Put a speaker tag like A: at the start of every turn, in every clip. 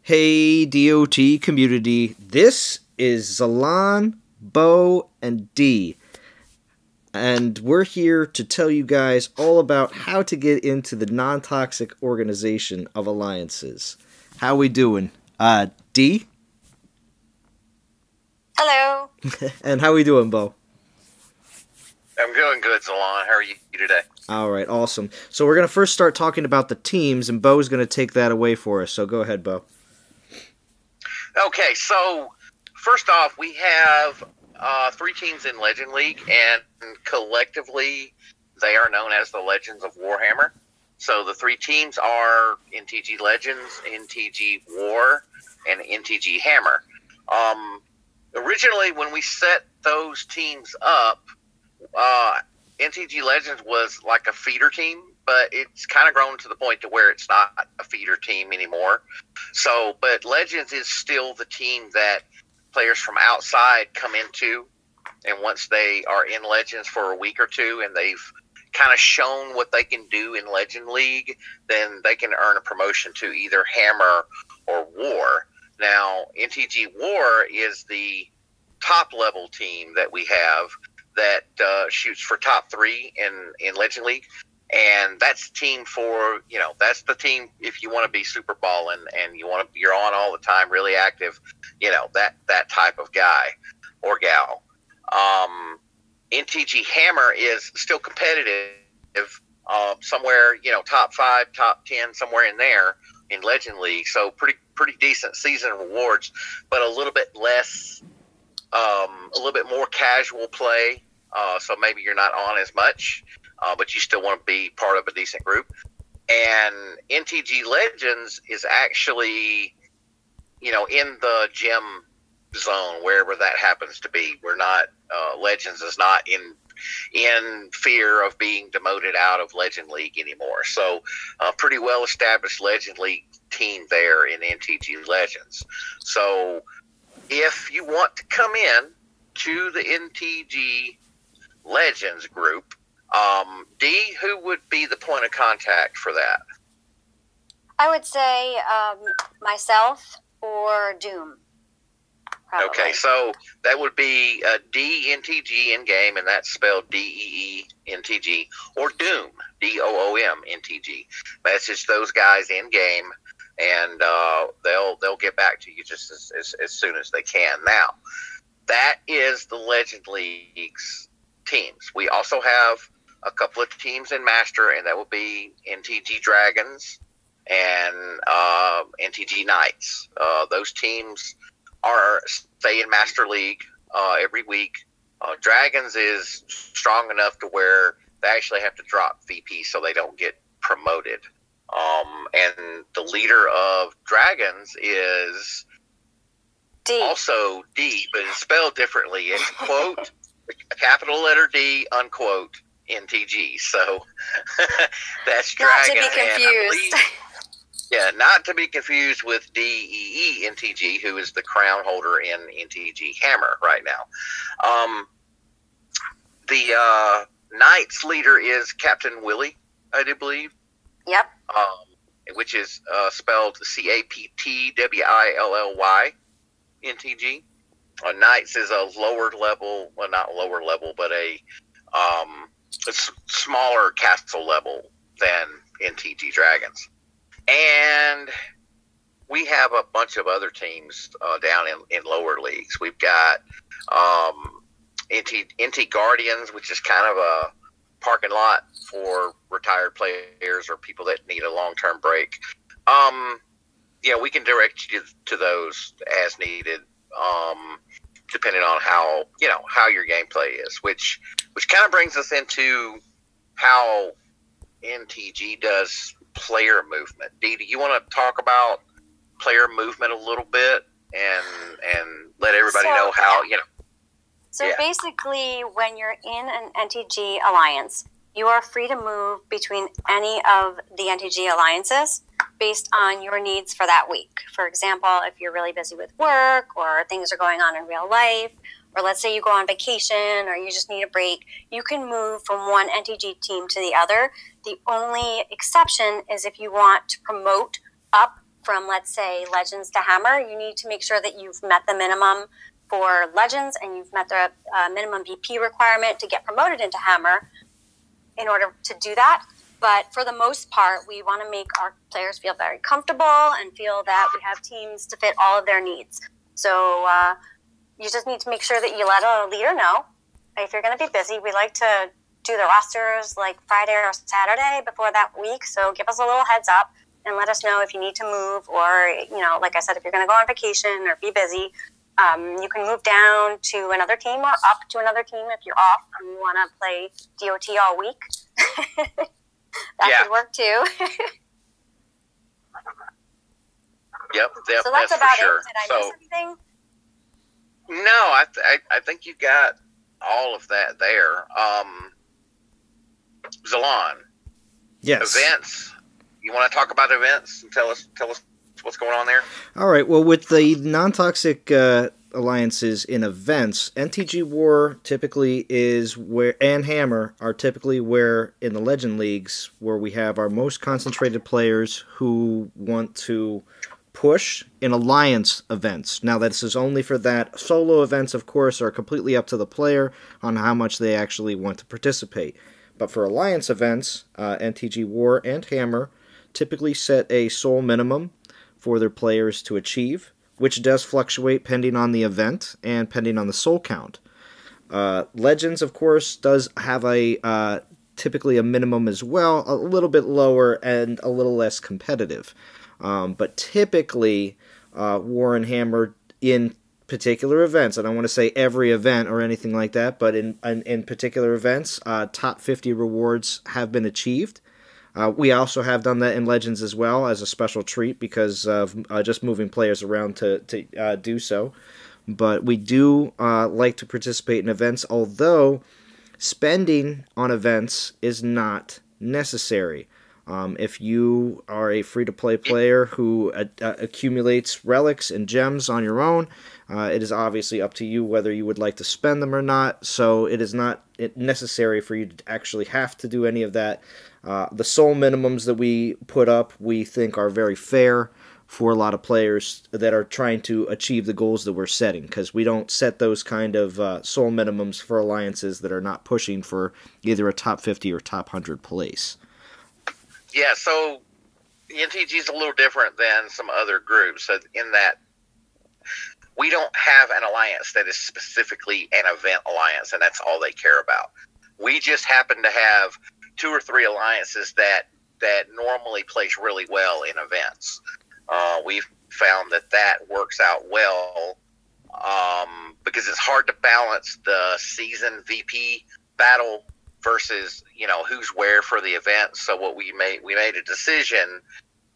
A: Hey DOT community, this is Zalon, Bo, and Dee, and we're here to tell you guys all about how to get into the non-toxic organization of alliances. How we doing? Dee?
B: Hello.
A: And how we doing, Bo?
C: I'm doing good, Zalon. How are you today?
A: Alright, awesome. So we're going to first start talking about the teams, and Bo's going to take that away for us, so go ahead, Bo.
C: Okay, so first off, we have 3 teams in Legend League, and collectively they are known as the Legends of Warhammer. So the 3 teams are NTG Legends, NTG War, and NTG Hammer. Originally, when we set those teams up, NTG Legends was like a feeder team, but it's kind of grown to the point to where it's not a feeder team anymore. So, but Legends is still the team that players from outside come into, and once they are in Legends for a week or two and they've kind of shown what they can do in Legend League, then they can earn a promotion to either Hammer or War. Now, NTG War is the top level team that we have that shoots for top 3 in Legend League. And that's the team for, that's the team if you want to be super balling and you're on all the time, really active, that type of guy or gal. NTG Hammer is still competitive, somewhere, top 5, top 10, somewhere in there in Legend League. So pretty decent season rewards, but a little bit less, a little bit more casual play. So maybe you're not on as much. But you still want to be part of a decent group. And NTG Legends is actually, in the gym zone, wherever that happens to be. We're not, Legends is not in fear of being demoted out of Legend League anymore. So pretty well established Legend League team there in NTG Legends. So if you want to come in to the NTG Legends group, Dee, who would be the point of contact for that?
B: I would say myself or Doom. Probably.
C: Okay, so that would be DNTG in game, and that's spelled DEENTG, or Doom, DOOMNTG. Message those guys in game, and they'll get back to you just as soon as they can. Now, that is the Legend League's teams. We also have a couple of teams in Master, and that will be NTG Dragons and NTG Knights. Those teams stay in Master League every week. Dragons is strong enough to where they actually have to drop VP so they don't get promoted. And the leader of Dragons is
B: D.
C: Also D, but it's spelled differently. It's quote, capital letter D, unquote, NTG. So that's Dragon.
B: Not to be confused.
C: Not to be confused with DEENTG, who is the crown holder in NTG Hammer right now. The Knights leader is Captain Willie, I do believe.
B: Yep.
C: Which is spelled CAPTWILLY NTG. Knights is a lower level, well, not lower level, but a smaller castle level than NTG Dragons. And we have a bunch of other teams down in lower leagues. We've got NT Guardians, which is kind of a parking lot for retired players or people that need a long-term break. We can direct you to those as needed, depending on how your gameplay is, which kind of brings us into how NTG does player movement. Dee, do you want to talk about player movement a little bit and let everybody know how,
B: So basically, when you're in an NTG alliance, you are free to move between any of the NTG alliances based on your needs for that week. For example, if you're really busy with work or things are going on in real life, or let's say you go on vacation or you just need a break, you can move from one NTG team to the other. The only exception is if you want to promote up from, let's say, Legends to Hammer, you need to make sure that you've met the minimum for Legends and you've met the minimum VP requirement to get promoted into Hammer in order to do that. But for the most part, we want to make our players feel very comfortable and feel that we have teams to fit all of their needs. So you just need to make sure that you let a leader know. If you're going to be busy, we like to do the rosters like Friday or Saturday before that week. So give us a little heads up and let us know if you need to move, or, like I said, if you're going to go on vacation or be busy, you can move down to another team or up to another team if you're off and you want to play DOT all week. That could work too.
C: Yep,
B: so that's about
C: sure.
B: it. Did I miss anything?
C: No, I think you got all of that there. Zalon.
A: Yes.
C: Events. You want to talk about events and tell us what's going on there?
A: All right. Well, with the non-toxic alliances in events, NTG War typically is where, and Hammer are typically where, in the Legend Leagues, where we have our most concentrated players who want to push in alliance events. Now, this is only for that. Solo events, of course, are completely up to the player on how much they actually want to participate. But for alliance events, NTG War and Hammer typically set a soul minimum for their players to achieve, which does fluctuate pending on the event and pending on the soul count. Legends, of course, does have a typically a minimum as well, a little bit lower and a little less competitive. But typically, War and Hammer in particular events, I don't want to say every event or anything like that, but in particular events, top 50 rewards have been achieved. We also have done that in Legends as well as a special treat because of just moving players around to do so. But we do like to participate in events, although spending on events is not necessary. If you are a free-to-play player who accumulates relics and gems on your own, it is obviously up to you whether you would like to spend them or not, so it is not necessary for you to actually have to do any of that. The soul minimums that we put up, we think are very fair for a lot of players that are trying to achieve the goals that we're setting, because we don't set those kind of soul minimums for alliances that are not pushing for either a top 50 or top 100 place.
C: Yeah, so NTG is a little different than some other groups in that we don't have an alliance that is specifically an event alliance, and that's all they care about. We just happen to have 2 or 3 alliances that normally place really well in events. We've found that works out well because it's hard to balance the season VP battle versus who's where for the event. So what we made a decision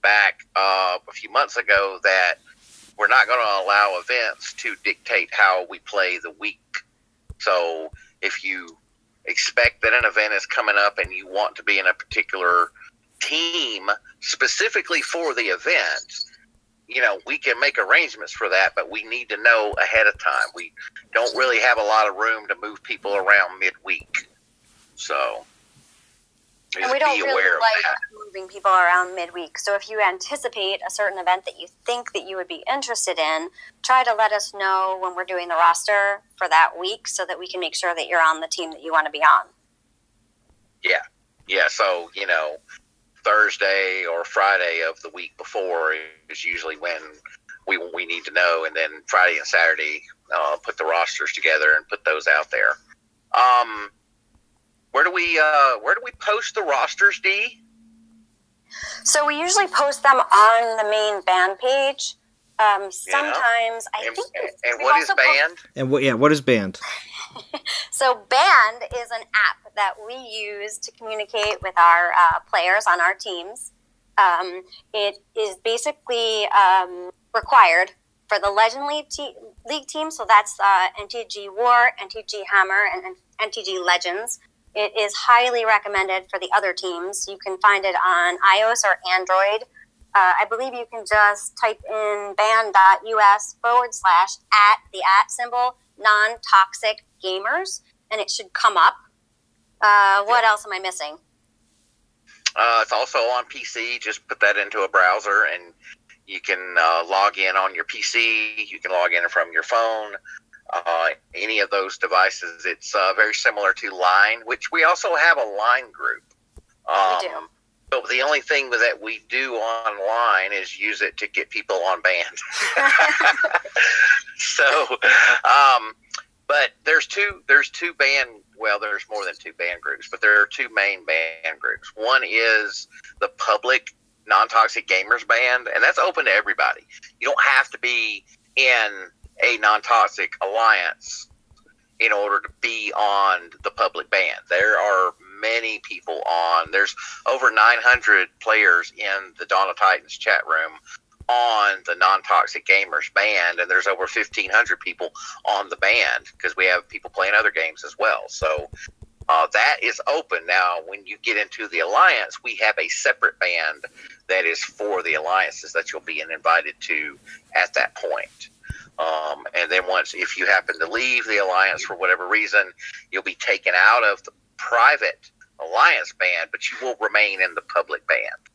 C: back a few months ago that we're not going to allow events to dictate how we play the week. So if you expect that an event is coming up and you want to be in a particular team specifically for the event, we can make arrangements for that, but we need to know ahead of time. We don't really have a lot of room to move people around midweek. So
B: and we don't really like moving people around midweek. So if you anticipate a certain event that you think that you would be interested in, try to let us know when we're doing the roster for that week so that we can make sure that you're on the team that you want to be on.
C: Yeah. So, Thursday or Friday of the week before is usually when we need to know. And then Friday and Saturday, put the rosters together and put those out there. Where do we post the rosters, Dee?
B: So we usually post them on the main band page. Sometimes I think.
C: And what is band?
A: What is band?
B: So band is an app that we use to communicate with our players on our teams. It is basically required for the Legend League team. So that's NTG War, NTG Hammer, and NTG Legends. It is highly recommended for the other teams. You can find it on iOS or Android. I believe you can just type in band.us / @ symbol non-toxic gamers, and it should come up. What else am I missing?
C: It's also on PC. Just put that into a browser, and You can log in on your PC. You can log in from your phone. Any of those devices. It's very similar to Line, which we also have a Line group.
B: We do.
C: So the only thing that we do online is use it to get people on band. So, but there's two band. Well, there's more than two band groups, but there are two main band groups. One is the public Non-Toxic Gamers band, and that's open to everybody. You don't have to be in a Non-Toxic Alliance in order to be on the public band. There are many people on. There's over 900 players in the Dawn of Titans chat room on the Non-Toxic Gamers band, and there's over 1,500 people on the band because we have people playing other games as well. So that is open. Now, when you get into the Alliance, we have a separate band that is for the Alliances that you'll be invited to at that point. And then if you happen to leave the Alliance for whatever reason, you'll be taken out of the private Alliance band, but you will remain in the public band.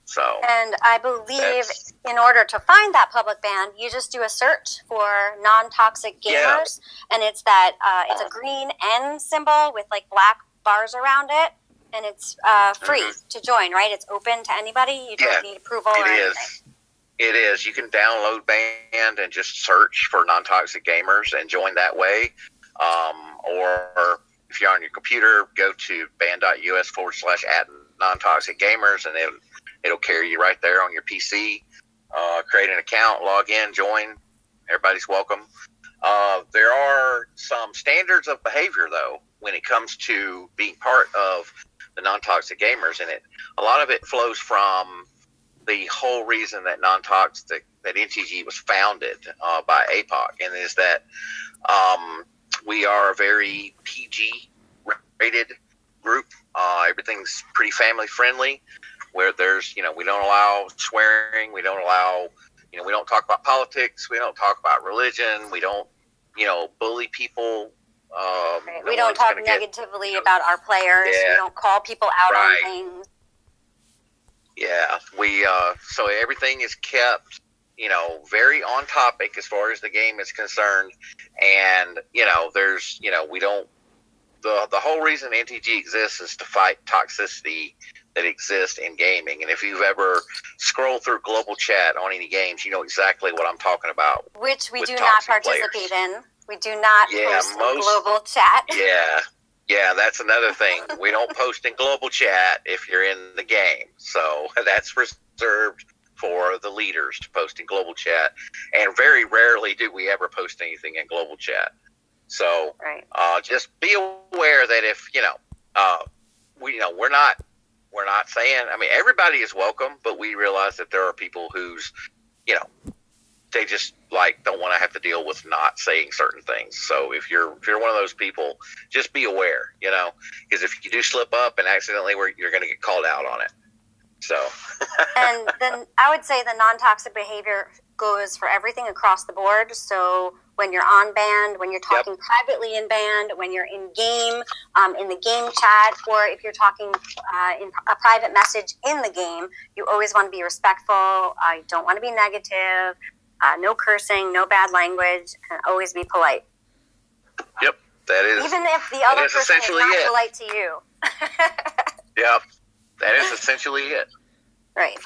C: So, and
B: I believe in order to find that public band, you just do a search for non-toxic gamers, and it's that it's a green N symbol with like black bars around it, and it's free to join. Right? It's open to anybody. You don't need approval or anything.
C: It is. You can download band and just search for non-toxic gamers and join that way. Or if you're on your computer, go to band.us/@non-toxic gamers, and it'll carry you right there on your PC. Create an account, log in, join. Everybody's welcome. There are some standards of behavior, though, when it comes to being part of the non-toxic gamers, and a lot of it flows from the whole reason that that NTG was founded by APOC, and is that we are a very PG rated group. Everything's pretty family friendly, where there's, we don't allow swearing, we don't allow, we don't talk about politics, we don't talk about religion, we don't, bully people.
B: We don't talk negatively about our players. Yeah. We don't call people out on things.
C: Yeah, so everything is kept, very on topic as far as the game is concerned. And, there's, we don't, the whole reason NTG exists is to fight toxicity that exists in gaming. And if you've ever scrolled through global chat on any games, you know exactly what I'm talking about.
B: Which we do not participate in. We do not post in global chat.
C: Yeah, that's another thing. We don't post in global chat if you're in the game. So that's reserved for the leaders to post in global chat. And very rarely do we ever post anything in global chat. So just be aware that if, we're not saying, everybody is welcome, but we realize that there are people who's, they just don't want to have to deal with not saying certain things. So if you're one of those people, just be aware, because if you do slip up and accidentally, you're going to get called out on it. So,
B: and then I would say the non-toxic behavior goes for everything across the board. So when you're on band, when you're talking privately in band, when you're in game, in the game chat, or if you're talking in a private message in the game, you always want to be respectful. You don't want to be negative. No cursing, no bad language, and always be polite.
C: Yep, that is.
B: Even if the other person is not polite to you.
C: Yep, that is essentially it.
B: Right.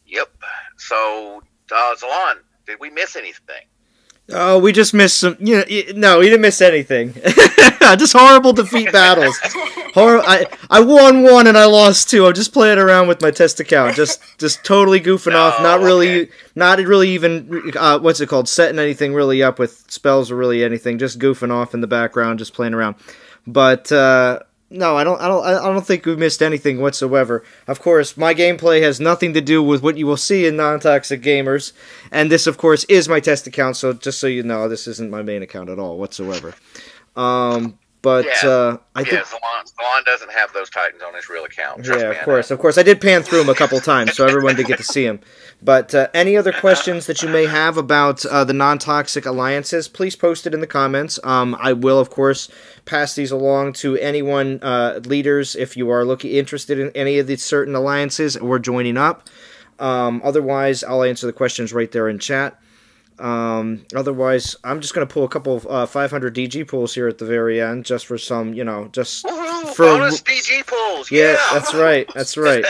C: Yep. So, Zalon, did we miss anything?
A: Oh, we just missed some. No, we didn't miss anything. Just horrible defeat battles. I won one and I lost two. I'm just playing around with my test account, just totally goofing off. Not really even setting anything really up with spells or really anything. Just goofing off in the background, just playing around. But no, I don't think we missed anything whatsoever. Of course, my gameplay has nothing to do with what you will see in Non-Toxic Gamers, and this, of course, is my test account. So just so you know, this isn't my main account at all whatsoever. I think
C: Zalon doesn't have those Titans on his real account.
A: Of course. I did pan through them a couple times, so everyone did get to see them. But any other questions that you may have about the non-toxic alliances, please post it in the comments. I will, of course, pass these along to anyone, leaders, if you are interested in any of these certain alliances or joining up. Otherwise, I'll answer the questions right there in chat. Otherwise, I'm just going to pull a couple of 500 DG pulls here at the very end, just for some, just
C: Woohoo,
A: for
C: bonus DG pulls.
A: Yeah, that's right. That's right.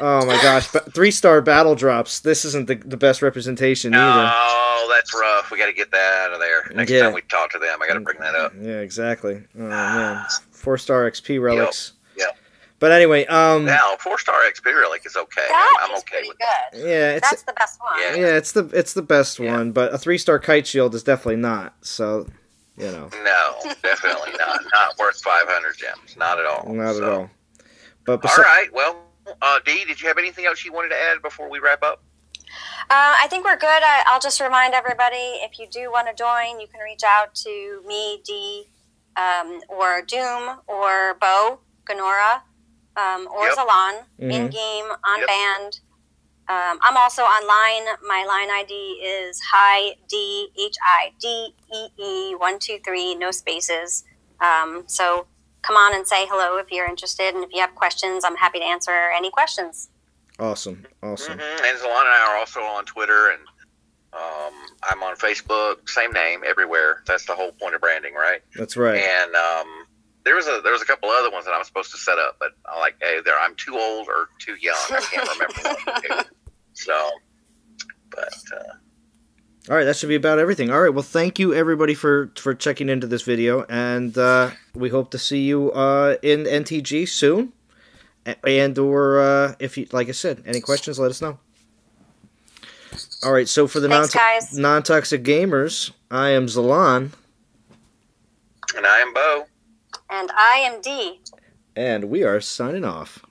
A: Oh my gosh, 3-star battle drops. This isn't the best representation either.
C: Oh, that's rough. We got to get that out of there. Next time we talk to them, I got to bring that up.
A: Yeah, exactly. Oh man, 4-star XP relics.
C: Yep.
A: But anyway,
C: now 4-star XP relic is okay. I'm okay with that.
A: Yeah,
B: that's the best one.
A: Yeah, it's the best one. But a 3-star kite shield is definitely not. So,
C: No, definitely not. Not worth 500 gems. Not at all.
A: Not at all. But
C: all right. Well, Dee, did you have anything else you wanted to add before we wrap up?
B: I think we're good. I'll just remind everybody, if you do want to join, you can reach out to me, Dee, or Doom, or Bo, Ganora, or Zalon, in-game, on band. I'm also online. My line ID is HIDEE123, no spaces. So come on and say hello if you're interested, and if you have questions, I'm happy to answer any questions.
A: Awesome.
C: And Zalon and I are also on Twitter, and I'm on Facebook. Same name everywhere. That's the whole point of branding, right?
A: That's right.
C: And there was a couple other ones that I was supposed to set up, but I'm too old or too young. I can't remember what to do. So, but
A: all right, that should be about everything. All right, well, thank you everybody for checking into this video, and we hope to see you in NTG soon. And or if you, like I said, any questions, let us know. All right, so for the non-toxic gamers, I am Zalon,
C: and I am Bo,
B: and I am Dee,
A: and we are signing off.